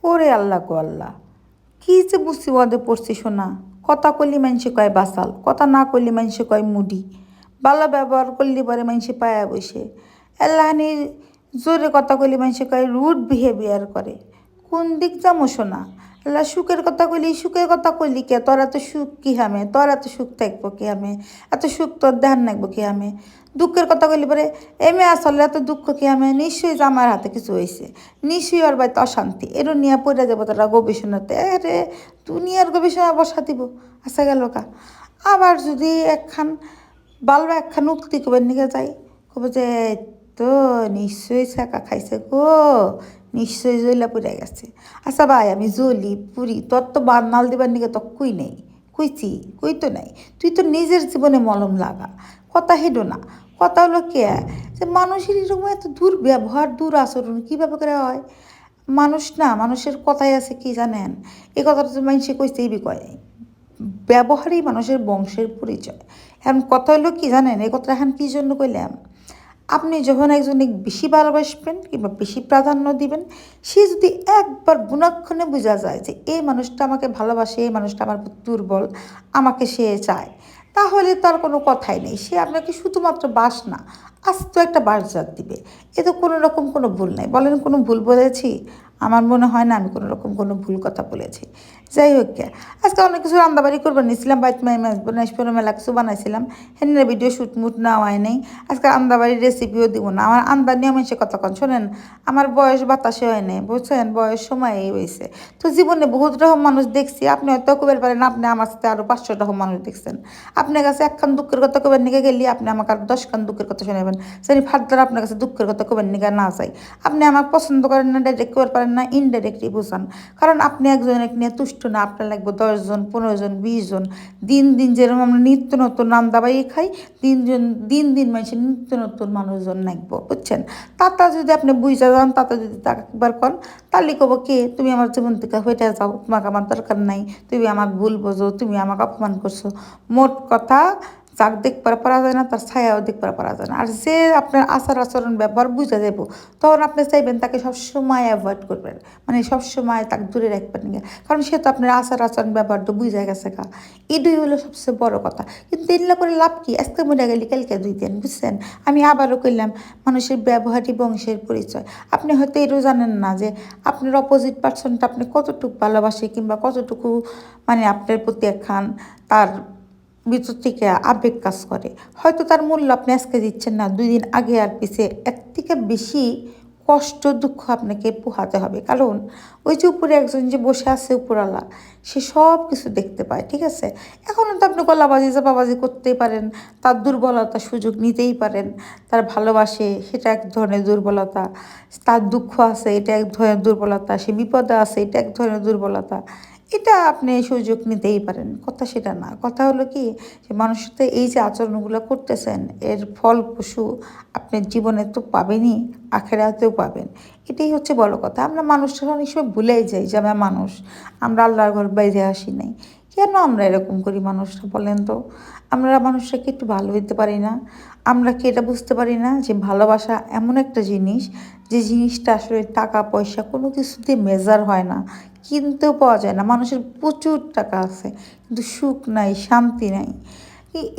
ওরে আল্লাহ গো আল্লাহ, কি যে মুসিবতে পড়ছি শোনা। কথা কইলি মানুষে কয় বাসাল, কথা না কইলি মানুষে কয় মুডি, ভালো ব্যবহার করলি পরে মানুষে পায়া বসে, এল্লাহানি জোরে কথা কইলি মানুষে কয় রুড বিহেভিয়ার করে। কোন দিক যামো শোনা। আল্লাহ সুখের কথা কইলি, সুখের কথা কইলি কে? তোর এত সুখ কি হামে? তোর এত সুখ থাকবো কি হামে? এত সুখ তোর ধ্যান নাকবো কি হামে? দুঃখের কথা কইলি পরে এমে আসলে এত দুঃখ কি হামে? নিশ্চয়ই যে আমার হাতে কিছু হয়েছে, নিশ্চয়ই ওর বাড়িতে অশান্তি, এরও নিয়ে পড়ে যাবো তারা গবেষণাতে। আরে দুনিয়ার গবেষণা বসা দিব, আসা গেল কা। আবার যদি একখান বালবা একখান উক্তি কবের নিকে যাই, কবে যে "এই তো নিশ্চয়ই চাকা খাইছে গো, নিশ্চয়ই জইলা পুড়ে গেছে"। আচ্ছা ভাই, আমি জ্বলি পুরি, তোর তো বান্নাল দিবার নিকে তো কুই নেই, কুইছি কুই তো নাই। তুই তো নিজের জীবনে মলম লাগা, কথা হেডো না। কথা হলো কে, যে মানুষের এরকম এত দুর্ব্যবহার দূর আচরণ কীভাবে করে হয়? মানুষ না, মানুষের কথাই আছে কি জানেন, এই কথাটা তো মানুষে কইছে এই কয়, ব্যবহারই মানুষের বংশের পরিচয়। এখন কথা হলো কি জানেন, এই কথাটা এখন কী জন্য কইলাম, আপনি যখন একজনে বেশি ভালোবাসবেন কিংবা বেশি প্রাধান্য দিবেন, সে যদি একবার গুণাক্ষণে বোঝা যায় যে এই মানুষটা আমাকে ভালোবাসে, এই মানুষটা আমার প্রতি দুর্বল, আমাকে সে চায়, তাহলে তার কোনো কথাই নেই। সে আপনাকে শুধুমাত্র বাস না, আস্ত একটা বাসজাত দিবে। এ তো কোনো রকম কোনো ভুল নাই। বলেন কোনো ভুল বলেছি? আমার মনে হয় না আমি কোনো রকম কোনো ভুল কথা বলেছি। যাই হোক কে, আজকে অনেক কিছু রান্দাবাড়ি করবার নিয়েছিলাম, বাইত মাই বানাইছিল, মেলা কিছু বানাইছিলাম, হেনের ভিডিও শ্যুট মুট নেওয়া হয় নাই। আজকে আন্দাবাড়ির রেসিপিও দিব না, আমার আন্দার নিয়ম এসে কতক্ষণ শোনেন। আমার বয়স বাতাসে হয় নাই, বুঝছেন, বয়স সময়েই হয়েছে। তো জীবনে বহুত রকম মানুষ দেখছি, আপনি হয়তো কবের পারেন আপনি আমার সাথে আরও 500 রকম মানুষ দেখছেন। আপনার কাছে একখান দুঃখের কথা কবের নিকে গেলি আপনি আমাকে আর 10খান দুঃখের কথা শোনাবেন। জানি ফার্দার আপনার কাছে দুঃখের কথা কবের নিকে না চাই। আপনি আমাকে পছন্দ করেন না, ডাইরেক্ট কবের পারেন না, ইনডাইরেক্টলি বুঝান। কারণ আপনি একজনের নিয়ে তুষ্ট না, আপনার লাগবে 10 জন, 15 জন, 20 জন। দিন দিন যেরকম আমরা নিত্য নতুন রান্দাবাড়ি খাই, দিন দিন মানুষের নিত্য নতুন মানুষজন লাগবো, বুঝছেন। তাতা যদি আপনি বুঝা যান, তাতা যদি তাকে একবার কন, তাহলে কব কে তুমি আমার জীবন থেকে হইতে যাও, তোমাকে আমার দরকার নাই, তুমি আমাকে ভুল বোঝো, তুমি আমাকে অপমান করছো। মোট কথা, যাক দেখবার পারা যায় না তার ছায়াও দেখবার পারা যায় না। আর যে আপনার আচার আচরণ ব্যবহার বুঝে যাব, তখন আপনি চাইবেন তাকে সবসময় অ্যাভয়েড করবেন, মানে সবসময় তাকে দূরে রাখবেন না, কারণ সে তো আপনার আচার আচরণ ব্যবহারটা বুঝে গেছে গা। এটাই হলো সবচেয়ে বড় কথা। কিন্তু এগুলো করে লাভ কি? আজকে মরে গেলে কালকে 2 দিন, বুঝছেন। আমি আবারও কইলাম, মানুষের ব্যবহারই বংশের পরিচয়। আপনি হয়তো এটাও জানেন না যে আপনার অপোজিট পার্সনটা আপনি কতটুকু ভালোবাসে কিংবা কতটুকু মানে আপনার প্রতি একখান তার ভিতর থেকে আবেগ কাজ করে। হয়তো তার মূল্য আপনি আজকে দিচ্ছেন না, 2 দিন আগে আর পিছে এর থেকে বেশি কষ্ট দুঃখ আপনাকে পোহাতে হবে। কারণ ওই যে উপরে একজন যে বসে আছে উপরওয়ালা, সে সব কিছু দেখতে পায়, ঠিক আছে। এখনও তো আপনি গলাবাজি চাপাবাজি করতেই পারেন, তার দুর্বলতার সুযোগ নিতেই পারেন। তার ভালোবাসে, সেটা এক ধরনের দুর্বলতা। তার দুঃখ আছে, এটা এক ধরনের দুর্বলতা। সে বিপদে আছে, এটা এক ধরনের দুর্বলতা। এটা আপনি সুযোগ নিতেই পারেন, কথা সেটা না। কথা হলো কি, যে মানুষের সাথে এই যে আচরণগুলো করতেছেন, এর ফলপ্রসূ আপনার জীবনে তো পাবেনই, আখেরাতেও পাবেন। এটাই হচ্ছে বড় কথা। আমরা মানুষরা অনেক সময় ভুলেই যাই যে আমরা মানুষ, আমরা আল্লাহর ঘর বাইরে আসি নাই। কেন আমরা এরকম করি মানুষরা, বলেন তো? আমরা মানুষরা কি একটু ভালো হইতে পারি না? আমরা কি এটা বুঝতে পারি না যে ভালোবাসা এমন একটা জিনিস, যে জিনিসটা আসলে টাকা পয়সা কোনো কিছুতে মেজার হয় না, কিনতেও পাওয়া যায় না। মানুষের প্রচুর টাকা আছে কিন্তু সুখ নাই, শান্তি নাই।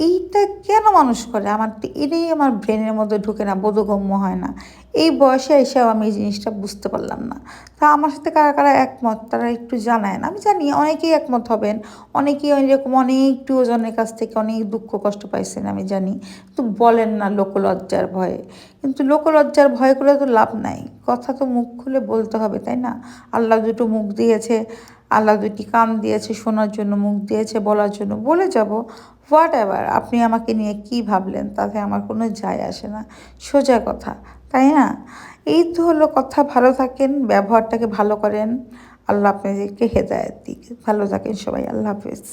এইটা কেন মানুষ করে, আমার তো এটাই আমার ব্রেনের মধ্যে ঢুকে না, বোধগম্য হয় না। এই বয়সে এসেও আমি এই জিনিসটা বুঝতে পারলাম না। তা আমার সাথে কারা কারা একমত তারা একটু জানায় না। আমি জানি অনেকেই একমত হবেন, অনেকেই এরকম অনেক প্রিয়জনের কাছ থেকে অনেক দুঃখ কষ্ট পাইছেন, আমি জানি। তো বলেন না লোকলজ্জার ভয়ে, কিন্তু লোকলজ্জার ভয় করে তো লাভ নাই। কথা তো মুখ খুলে বলতে হবে, তাই না? আল্লাহ দুটো মুখ দিয়েছে, আল্লাহ 2টি কান দিয়েছে, শোনার জন্য মুখ দিয়েছে, বলার জন্য বলে যাব। হোয়াট এভার আপনি আমাকে নিয়ে কী ভাবলেন তাতে আমার কোনো যায় আসে না, সোজা কথা, তাই না? এই তো হলো কথা। ভালো থাকেন, ব্যবহারটাকে ভালো করেন। আল্লাহ আপনাদেরকে হেদায়েত দিক। ভালো থাকেন সবাই, আল্লাহ হাফেজ।